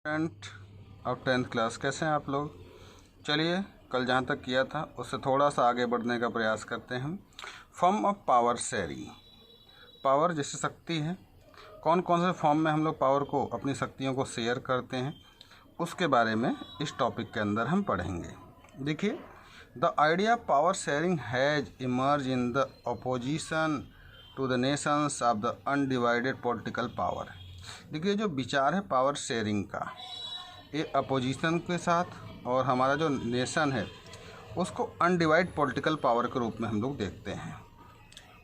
Student of 10th class, कैसे हैं आप लोग। चलिए कल जहाँ तक किया था उससे थोड़ा सा आगे बढ़ने का प्रयास करते हैं हम। Form of power sharing. Power जैसे शक्ति है, कौन कौन से फॉर्म में हम लोग पावर को, अपनी शक्तियों को शेयर करते हैं, उसके बारे में इस टॉपिक के अंदर हम पढ़ेंगे। देखिए, the idea of power sharing has emerge in the opposition to the nations of the undivided political power. देखिए, जो विचार है पावर शेयरिंग का, ये अपोजिशन के साथ और हमारा जो नेशन है उसको अनडिवाइड पॉलिटिकल पावर के रूप में हम लोग देखते हैं।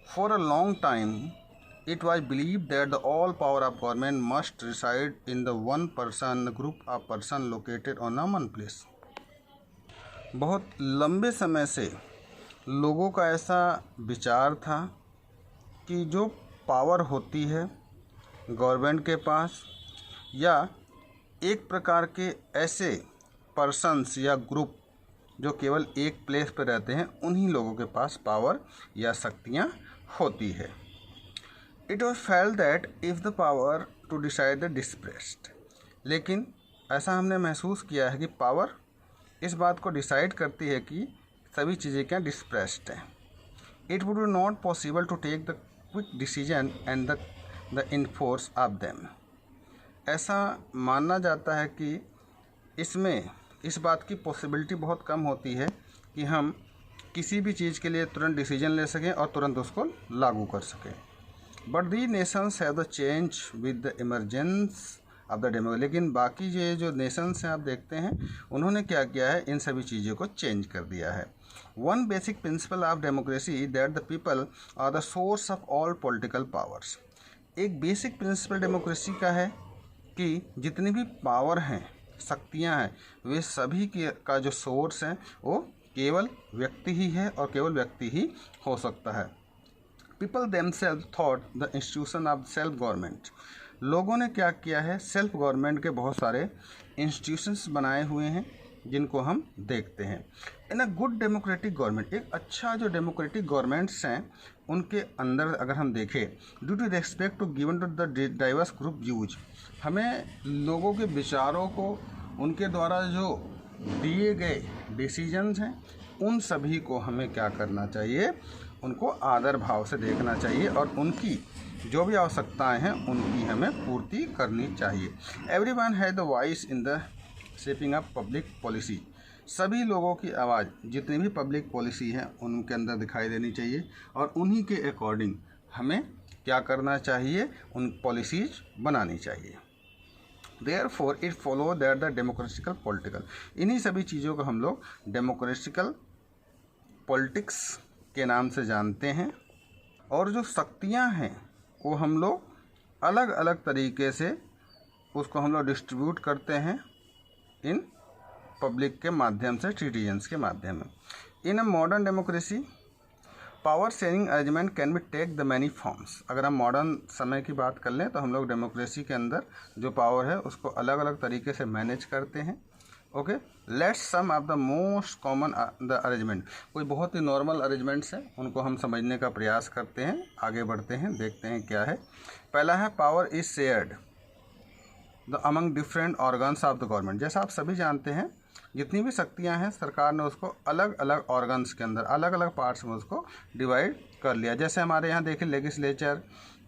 For a long time it was believe that the all power of government must reside in the one person group of person located on a one place. बहुत लंबे समय से लोगों का ऐसा विचार था कि जो पावर होती है गवर्नमेंट के पास, या एक प्रकार के ऐसे पर्सन्स या ग्रुप जो केवल एक प्लेस पर रहते हैं, उन्हीं लोगों के पास पावर या शक्तियाँ होती है। It was felt that if the power to decide the dispersed. लेकिन ऐसा हमने महसूस किया है कि पावर इस बात को डिसाइड करती है कि सभी चीज़ें क्या डिस्प्रेस्ड हैं। It would be not possible to take the quick decision and the enforce of them. ऐसा माना जाता है कि इसमें इस बात की पॉसिबिलिटी बहुत कम होती है कि हम किसी भी चीज़ के लिए तुरंत डिसीजन ले सकें और तुरंत उसको लागू कर सकें। But the Nations have the change with the emergence of the democracy. लेकिन बाकी ये जो नेशंस हैं, आप देखते हैं, उन्होंने क्या किया है, इन सभी चीज़ों को चेंज कर दिया है। One basic principle of democracy that the people are the source of all political powers. एक बेसिक प्रिंसिपल डेमोक्रेसी का है कि जितनी भी पावर हैं, शक्तियां हैं, वे सभी का जो सोर्स है वो केवल व्यक्ति ही है और केवल व्यक्ति ही हो सकता है। People themself thought the institution of self government. लोगों ने क्या किया है, सेल्फ गवर्नमेंट के बहुत सारे इंस्टीट्यूशंस बनाए हुए हैं जिनको हम देखते हैं। इन अ गुड डेमोक्रेटिक गवर्नमेंट, एक अच्छा जो डेमोक्रेटिक गवर्नमेंट्स हैं उनके अंदर अगर हम देखें, due to respect to given to the diverse group use, हमें लोगों के विचारों को, उनके द्वारा जो दिए गए डिसीजंस हैं, उन सभी को हमें क्या करना चाहिए, उनको आदर भाव से देखना चाहिए और उनकी जो भी आवश्यकताएं हैं उनकी हमें पूर्ति करनी चाहिए। Everyone has the voice in the shaping of public policy. सभी लोगों की आवाज़, जितनी भी पब्लिक पॉलिसी है, उनके अंदर दिखाई देनी चाहिए और उन्हीं के अकॉर्डिंग हमें क्या करना चाहिए, उन पॉलिसीज बनानी चाहिए। Therefore it follow that the democratical political, इन्हीं सभी चीज़ों को हम लोग डेमोक्रेटिकल पॉलिटिक्स के नाम से जानते हैं। और जो शक्तियाँ हैं वो हम लोग अलग अलग तरीके से उसको हम लोग डिस्ट्रीब्यूट करते हैं इन पब्लिक के माध्यम से, सिटीजन्स के माध्यम में। In a modern democracy power sharing arrangement can be take the many forms. अगर हम मॉडर्न समय की बात कर लें तो हम लोग डेमोक्रेसी के अंदर जो पावर है उसको अलग अलग तरीके से मैनेज करते हैं। Okay, let's some of the most common the arrangement. कोई बहुत ही नॉर्मल अरेंजमेंट्स हैं, उनको हम समझने का प्रयास करते हैं, आगे बढ़ते हैं, देखते हैं क्या है। पहला है power is shared the among different organs of the government. जैसा आप सभी जानते हैं, जितनी भी शक्तियां हैं सरकार ने उसको अलग अलग ऑर्गन्स के अंदर, अलग अलग पार्ट्स में उसको डिवाइड कर लिया। जैसे हमारे यहाँ देखें, लेजिस्लेचर,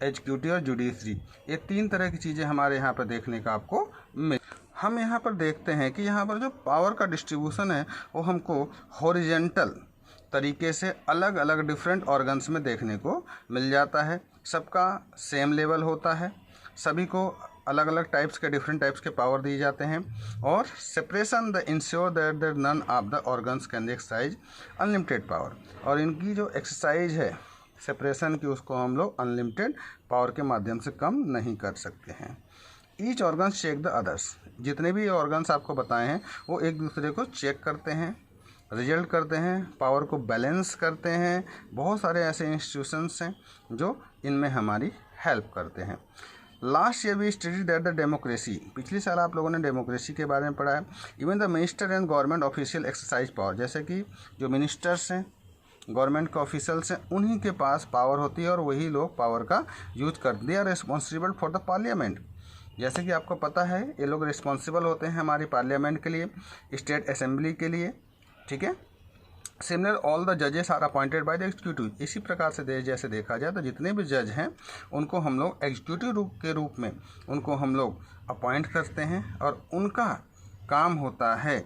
एग्जीक्यूटिव और जुडिशरी, ये तीन तरह की चीज़ें हमारे यहाँ पर देखने का आपको मिल। हम यहाँ पर देखते हैं कि यहाँ पर जो पावर का डिस्ट्रीब्यूशन है वो हमको हॉरिजेंटल तरीके से अलग अलग डिफरेंट ऑर्गन्स में देखने को मिल जाता है। सबका सेम लेवल होता है, सभी को अलग अलग टाइप्स के, डिफरेंट टाइप्स के पावर दिए जाते हैं। और separation the ensure that the none of the organs can exercise unlimited power. और इनकी जो एक्सरसाइज है सेपरेशन की, उसको हम लोग अनलिमिटेड पावर के माध्यम से कम नहीं कर सकते हैं। Each organ check the others. जितने भी ऑर्गन्स आपको बताए हैं वो एक दूसरे को चेक करते हैं, रिजल्ट करते हैं, पावर को बैलेंस करते हैं। बहुत सारे ऐसे इंस्टीट्यूशंस हैं जो इनमें हमारी हेल्प करते हैं। Last year we study that the democracy, पिछले साल आप लोगों ने डेमोक्रेसी के बारे में पढ़ा है। Even the minister and government official exercise power, जैसे कि जो मिनिस्टर्स हैं, गवर्नमेंट के ऑफिसल्स हैं, उन्हीं के पास पावर होती है और वही लोग पावर का यूज करते हैं। They are responsible for the parliament. जैसे कि आपको पता है ये लोग रिस्पॉन्सिबल होते हैं हमारी पार्लियामेंट के लिए, स्टेट असेंबली के लिए, ठीक है। सिमिलर ऑल द जजेस are appointed by the executive. इसी प्रकार से जैसे देखा जाए तो जितने भी जज हैं उनको हम लोग एग्जीक्यूटिव के रूप में उनको हम लोग अपॉइंट करते हैं और उनका काम होता है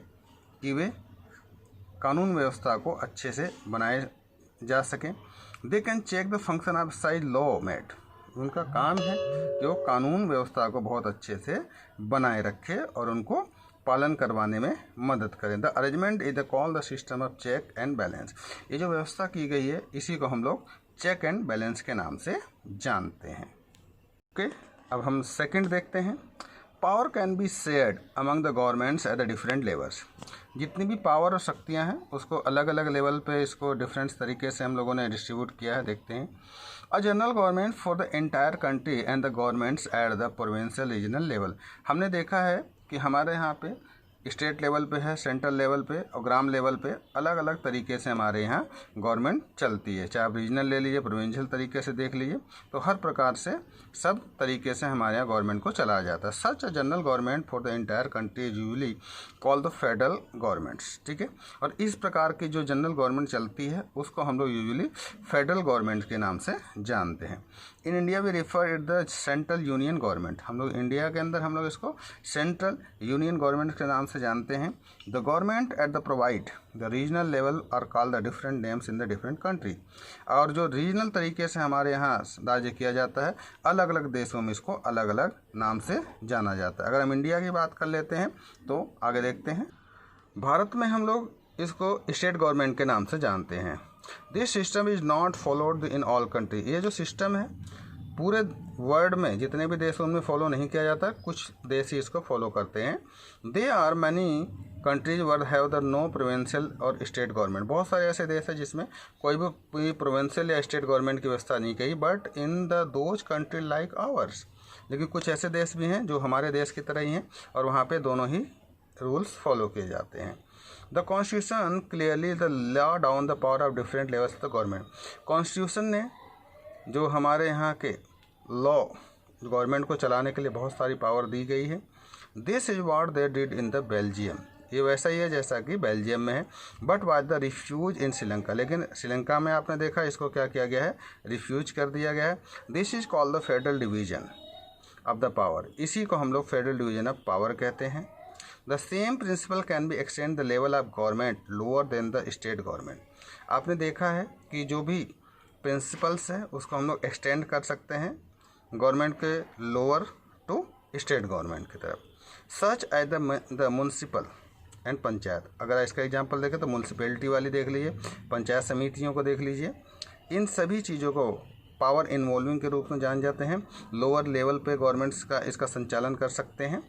कि वे कानून व्यवस्था को अच्छे से बनाए जा सकें। They can check the function of side law made. उनका काम है कि वो कानून व्यवस्था को बहुत अच्छे से बनाए रखे और उनको पालन करवाने में मदद करें। The arrangement is the call the system of check and balance. ये जो व्यवस्था की गई है इसी को हम लोग चेक एंड बैलेंस के नाम से जानते हैं। ओके, अब हम सेकंड देखते हैं। Power can be shared among the governments at the different levels. जितनी भी पावर और शक्तियां हैं उसको अलग अलग लेवल पे इसको डिफरेंट तरीके से हम लोगों ने डिस्ट्रीब्यूट किया है। देखते हैं। अ general government for the entire country and the governments at the provincial regional level. हमने देखा है कि हमारे यहाँ पे स्टेट लेवल पे है, सेंट्रल लेवल पे और ग्राम लेवल पे अलग अलग तरीके से हमारे यहाँ गवर्नमेंट चलती है। चाहे आप रीजनल ले लीजिए, प्रोविंशियल तरीके से देख लीजिए, तो हर प्रकार से सब तरीके से हमारे यहाँ गवर्नमेंट को चलाया जाता है। Such a general government for the entire country usually call the federal governments, ठीक है। और इस प्रकार की जो जनरल गवर्नमेंट चलती है उसको हम लोग यूजुअली फेडरल गवर्नमेंट के नाम से जानते हैं। In India we refer it the central union government. हम लोग इंडिया के अंदर हम लोग इसको सेंट्रल यूनियन गवर्नमेंट के नाम से जानते हैं। The government at the provide the regional level are call the different names in the different country. और जो रीजनल तरीके से हमारे यहाँ राज्य किया जाता है, अलग अलग देशों में इसको अलग अलग नाम से जाना जाता है। अगर हम इंडिया की बात कर लेते हैं तो आगे देखते हैं। भारत में हम लोग इसको स्टेट गवर्नमेंट के नाम से जानते हैं। This system is not followed in all country. ये जो सिस्टम है पूरे वर्ल्ड में जितने भी देश उनमें फॉलो नहीं किया जाता, कुछ देश ही इसको फॉलो करते हैं। They are many countries where have the no provincial और स्टेट गवर्नमेंट। बहुत सारे ऐसे देश हैं जिसमें कोई भी प्रोविंशियल या स्टेट गवर्नमेंट की व्यवस्था नहीं की। But in the those country like ours, लेकिन कुछ ऐसे देश भी हैं जो हमारे देश की तरह ही हैं और वहाँ पे दोनों ही रूल्स फॉलो किए जाते हैं। The constitution clearly the law down the power of different levels of the government. Constitution ने जो हमारे यहाँ के लॉ गवर्नमेंट को चलाने के लिए बहुत सारी पावर दी गई है। This is what they did in the Belgium. ये वैसा ही है जैसा कि बेल्जियम में है। But was the refuge in Sri Lanka. लेकिन श्रीलंका में आपने देखा इसको क्या किया गया है, रिफ्यूज कर दिया गया है। This is called the federal division of the power. इसी को हम लोग फेडरल डिवीजन ऑफ पावर कहते हैं। The same principle can be extend the level of government lower than the state government. आपने देखा है कि जो भी प्रिंसिपल्स हैं उसको हम लोग एक्सटेंड कर सकते हैं गवर्नमेंट के लोअर टू स्टेट गवर्नमेंट की तरफ। Such as the municipal and panchayat. अगर इसका एग्जांपल देखें तो म्यूनसिपैलिटी वाली देख लीजिए, पंचायत समितियों को देख लीजिए। इन सभी चीज़ों को पावर इन्वॉल्विंग के रूप में जान जाते हैं। लोअर लेवल पे गवर्नमेंट्स का इसका संचालन कर सकते हैं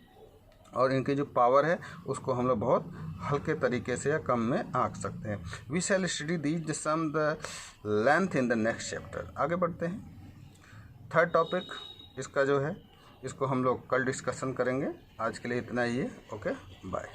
और इनकी जो पावर है उसको हम लोग बहुत हल्के तरीके से या कम में आंक सकते हैं। We shall study these some the length in the next chapter. आगे बढ़ते हैं। थर्ड टॉपिक इसका जो है इसको हम लोग कल डिस्कशन करेंगे। आज के लिए इतना ही है। Okay, bye.